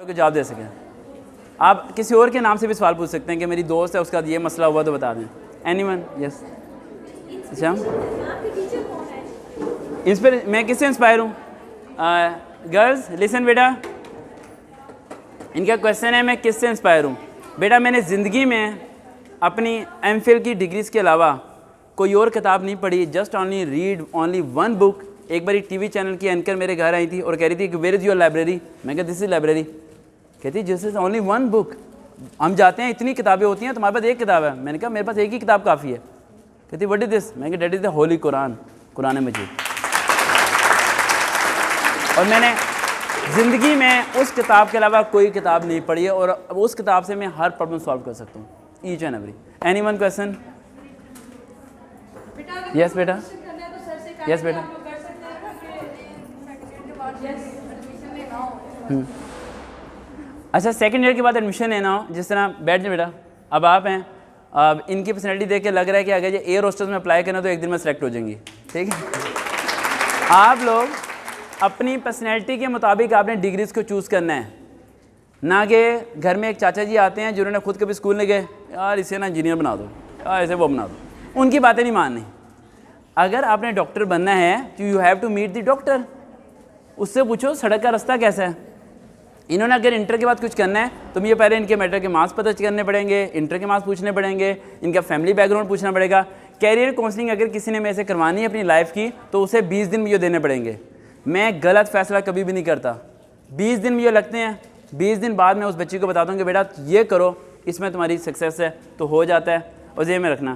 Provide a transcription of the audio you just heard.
को जवाब दे सकें। आप किसी और के नाम से भी सवाल पूछ सकते हैं कि मेरी दोस्त है उसका ये मसला हुआ तो बता दें। एनीवन? यस। अच्छा, मैं किससे इंस्पायर हूँ? गर्ल्स लिसन बेटा, इनका क्वेश्चन है मैं किससे इंस्पायर हूँ। बेटा मैंने ज़िंदगी में अपनी एमफिल की डिग्रीज़ के अलावा कोई और किताब नहीं पढ़ी। Just only read only one book. एक बार टीवी चैनल की एंकर मेरे घर आई थी और कह रही थी कि वेयर इज़ योर लाइब्रेरी। मैं कहा दिस इज़ लाइब्रेरी। कहती this is only one book. हम जाते हैं इतनी किताबें होती हैं, तुम्हारे पास एक किताब है। मैंने कहा मेरे पास एक ही किताब काफ़ी है। कहती व्हाट इज़ दिस? मैं कहा that is the holy Quran, Quran Majeed. और मैंने ज़िंदगी में उस किताब के अलावा कोई किताब नहीं पढ़ी है और उस किताब से मैं हर प्रॉब्लम सॉल्व कर सकता हूँ, each and every. Any one question? Yes बेटा, यस बेटा। अच्छा, सेकेंड ईयर के बाद एडमिशन लेना हो, जिस तरह बैठ जाए बेटा। अब आप हैं, अब इनकी पर्सनैलिटी देख के लग रहा है कि अगर ये एयर होस्टेस में अप्लाई करना तो एक दिन में सेलेक्ट हो जाएंगी। ठीक है, आप लोग अपनी पर्सनैलिटी के मुताबिक आपने डिग्रीज़ को चूज़ करना है, ना कि घर में एक चाचा जी आते हैं जिन्होंने खुद कभी स्कूल नहीं गए, यार इसे ना इंजीनियर बना दो, यार इसे वो बना दो। उनकी बातें नहीं माननी। अगर आपने डॉक्टर बनना है तो you have to meet the doctor. उससे पूछो सड़क का रास्ता कैसा है। इन्होंने अगर इंटर के बाद कुछ करना है तो मुझे पहले इनके मैटर के मार्क्स पता करने पड़ेंगे, इंटर के मार्क्स पूछने पड़ेंगे, इनका फैमिली बैकग्राउंड पूछना पड़ेगा। कैरियर काउंसलिंग अगर किसी ने मेरे से करवानी है अपनी लाइफ की तो उसे 20 दिन मुझे देने पड़ेंगे। मैं गलत फैसला कभी भी नहीं करता। 20 दिन मुझे लगते हैं, 20 दिन बाद मैं उस बच्ची को बताता हूँ कि बेटा ये करो, इसमें तुम्हारी सक्सेस है, तो हो जाता है। और ये में रखना